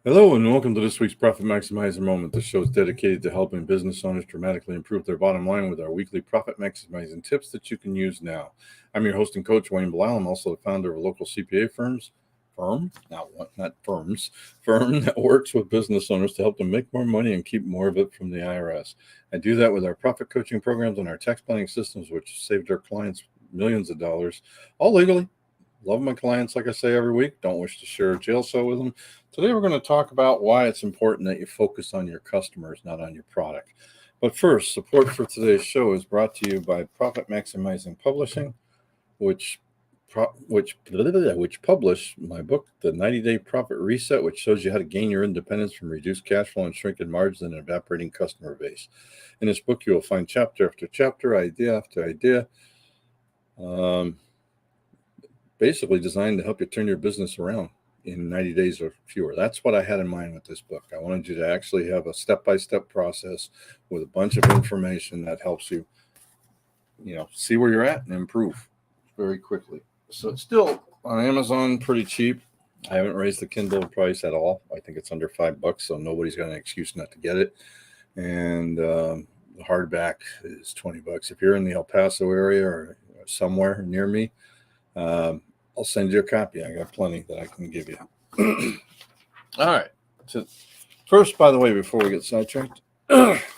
Hello and welcome to this week's Profit Maximizer Moment. This show is dedicated to helping business owners dramatically improve their bottom line with our weekly profit maximizing tips that you can use now. I'm your host and coach, Wayne Blau. I'm also the founder of a local CPA firm that works with business owners to help them make more money and keep more of it from the IRS. I do that with our profit coaching programs and our tax planning systems, which saved our clients millions of dollars, all legally. Love my clients, like I say every week. Don't wish to share a jail cell with them. Today, we're going to talk about why it's important that you focus on your customers, not on your product. But first, support for today's show is brought to you by Profit Maximizing Publishing, which published my book, The 90-Day Profit Reset, which shows you how to gain your independence from reduced cash flow and shrinking margins and an evaporating customer base. In this book, you will find chapter after chapter, idea after idea, basically designed to help you turn your business around in 90 days or fewer. That's what I had in mind with this book. I wanted you to actually have a step-by-step process with a bunch of information that helps you, see where you're at and improve very quickly. So it's still on Amazon pretty cheap. I haven't raised the Kindle price at all. I think it's under $5, so nobody's got an excuse not to get it. And the hardback is $20. If you're in the El Paso area or somewhere near me, I'll send you a copy. I got plenty that I can give you. All right. So first, by the way, before we get sidetracked,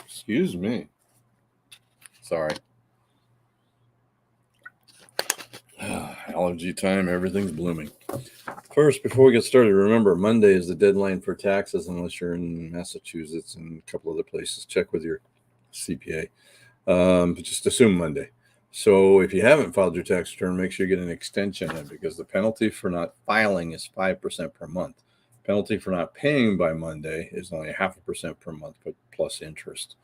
excuse me. Sorry. Allergy time. Everything's blooming. First, before we get started, remember Monday is the deadline for taxes unless you're in Massachusetts and a couple other places. Check with your CPA. But just assume Monday. So if you haven't filed your tax return, make sure you get an extension in because the penalty for not filing is 5% per month. Penalty for not paying by Monday is only 0.5% per month, but plus interest.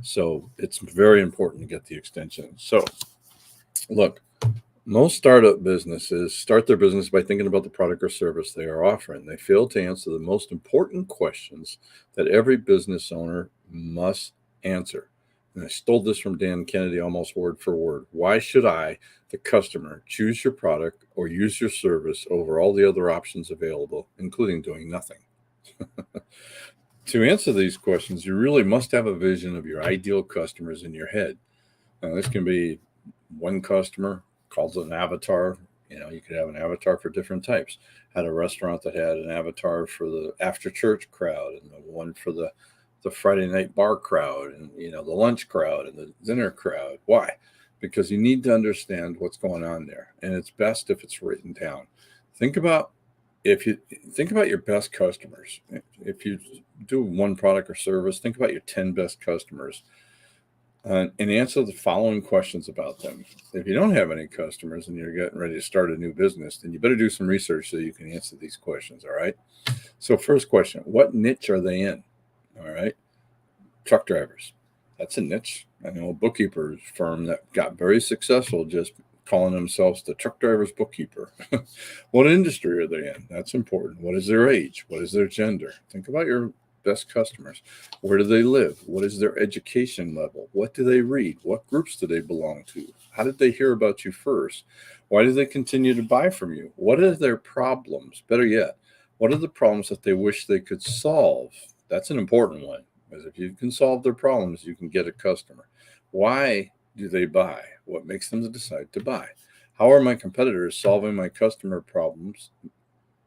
So it's very important to get the extension. So look, most startup businesses start their business by thinking about the product or service they are offering. They fail to answer the most important questions that every business owner must answer. And I stole this from Dan Kennedy almost word for word. Why should I, the customer, choose your product or use your service over all the other options available, including doing nothing? To answer these questions, you really must have a vision of your ideal customers in your head. Now, this can be one customer called an avatar. You could have an avatar for different types. Had a restaurant that had an avatar for the after church crowd and the one for the Friday night bar crowd and, the lunch crowd and the dinner crowd. Why? Because you need to understand what's going on there. And it's best if it's written down. Think about your best customers. If you do one product or service, think about your 10 best customers and answer the following questions about them. If you don't have any customers and you're getting ready to start a new business, then you better do some research so you can answer these questions. All right. So first question, what niche are they in? All right. Truck drivers. That's a niche. I know a bookkeeper firm that got very successful just calling themselves the truck driver's bookkeeper. What industry are they in? That's important. What is their age? What is their gender? Think about your best customers. Where do they live? What is their education level? What do they read? What groups do they belong to? How did they hear about you first? Why do they continue to buy from you? What are their problems? Better yet, what are the problems that they wish they could solve? That's an important one. Because if you can solve their problems, you can get a customer. Why do they buy? What makes them decide to buy? How are my competitors solving my customer problems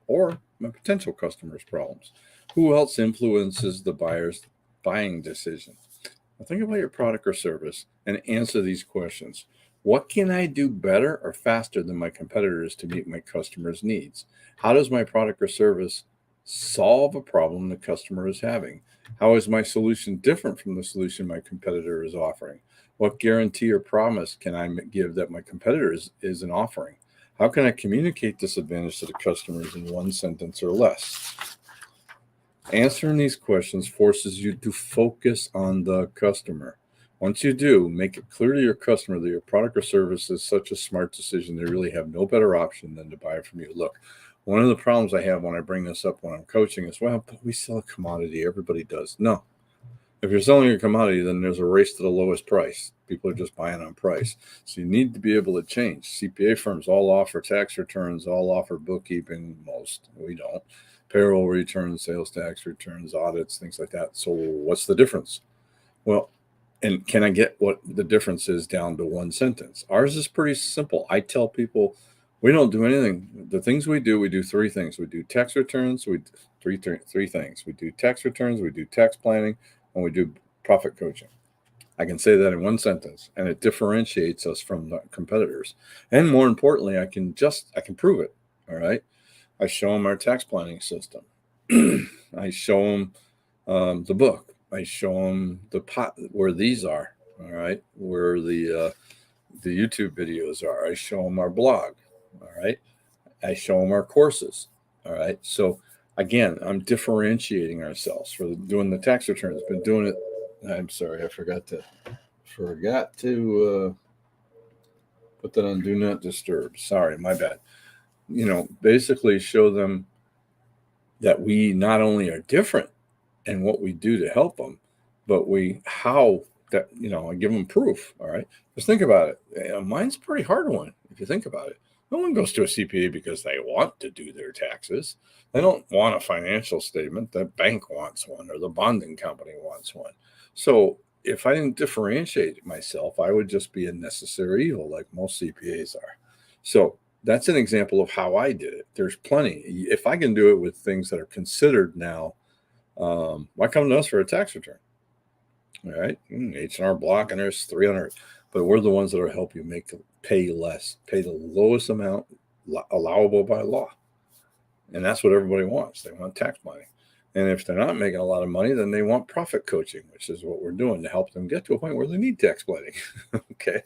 or my potential customers' problems? Who else influences the buyer's buying decision? Now think about your product or service and answer these questions. What can I do better or faster than my competitors to meet my customers' needs? How does my product or service solve a problem the customer is having? How is my solution different from the solution my competitor is offering? What guarantee or promise can I give that my competitor isn't offering? How can I communicate this advantage to the customers in one sentence or less? Answering these questions forces you to focus on the customer. Once you do, make it clear to your customer that your product or service is such a smart decision, they really have no better option than to buy from you. Look, one of the problems I have when I bring this up when I'm coaching is, well, but we sell a commodity. Everybody does. No. If you're selling a commodity, then there's a race to the lowest price. People are just buying on price. So you need to be able to change. CPA firms all offer tax returns, all offer bookkeeping. Most, we don't. payroll returns, sales tax returns, audits, things like that. So what's the difference? Well, and can I get what the difference is down to one sentence? Ours is pretty simple. I tell people we don't do anything. The things we do three things. We do tax returns. Three things. We do tax returns, we do tax planning, and we do profit coaching. I can say that in one sentence, and it differentiates us from the competitors. And more importantly, I can prove it. All right. I show them our tax planning system. I show them the book. I show them the pot where these are. All right, where the YouTube videos are. I show them our blog. All right, I show them our courses. All right, so again, I'm differentiating ourselves for doing the tax returns. Been doing it. I'm sorry, I forgot to put that on do not disturb. Sorry, my bad. Basically show them that we not only are different in what we do to help them, but I give them proof. All right. Just think about it. Mine's a pretty hard one. If you think about it, no one goes to a CPA because they want to do their taxes. They don't want a financial statement. The bank wants one or the bonding company wants one. So if I didn't differentiate myself, I would just be a necessary evil like most CPAs are. So that's an example of how I did it. There's plenty. If I can do it with things that are considered now, why come to us for a tax return? All right, H&R Block, and there's 300, but we're the ones that will help you pay less, pay the lowest amount allowable by law, and that's what everybody wants. They want tax planning, and if they're not making a lot of money, then they want profit coaching, which is what we're doing to help them get to a point where they need tax planning. Okay.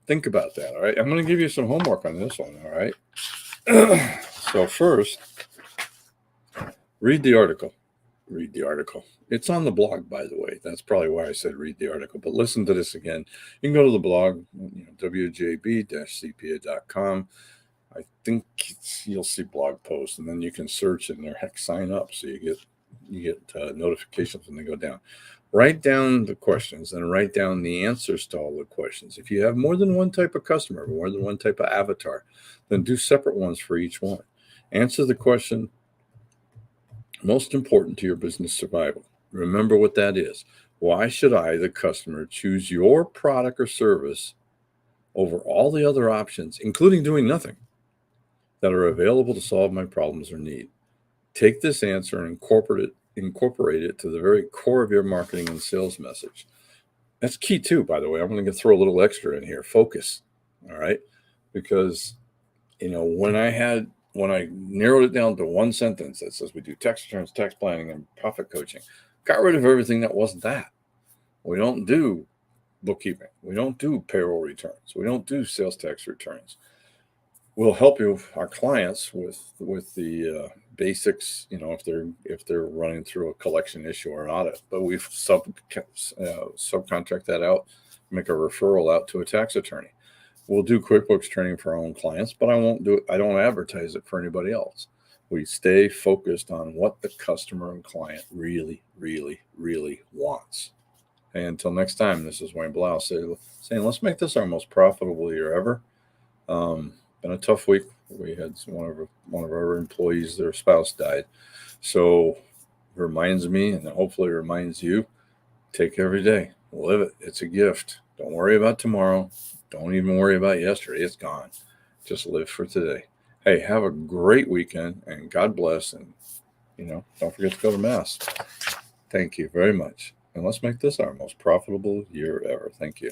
Think about that. All right. I'm going to give you some homework on this one. All right. So first, read the article. It's on the blog, by the way. That's probably why I said read the article. But listen to this again. You can go to the blog, wjb-cpa.com. I think you'll see blog posts, and then you can search in there. Heck, sign up so you get notifications when they go down. Write down the questions and write down the answers to all the questions. If you have more than one type of customer, more than one type of avatar, then do separate ones for each one. Answer the question most important to your business survival. Remember what that is. Why should I, the customer, choose your product or service over all the other options, including doing nothing, that are available to solve my problems or need? Take this answer and incorporate it to the very core of your marketing and sales message. That's key too, by the way. I'm going to throw a little extra in here. Focus. All right. Because, when I narrowed it down to one sentence that says we do tax returns, tax planning, and profit coaching, got rid of everything that wasn't that. We don't do bookkeeping. We don't do payroll returns. We don't do sales tax returns. We'll help our clients with the basics, if they're running through a collection issue or an audit. But we've subcontract that out, make a referral out to a tax attorney. We'll do QuickBooks training for our own clients, but I don't advertise it for anybody else. We stay focused on what the customer and client really, really, really wants. And until next time, this is Wayne Blau saying, let's make this our most profitable year ever. Been a tough week. We had one of our employees, their spouse died. So reminds me, and hopefully reminds you, take every day, live it. It's a gift. Don't worry about tomorrow. Don't even worry about yesterday. It's gone. Just live for today. Hey, have a great weekend, and God bless. And, don't forget to go to Mass. Thank you very much. And let's make this our most profitable year ever. Thank you.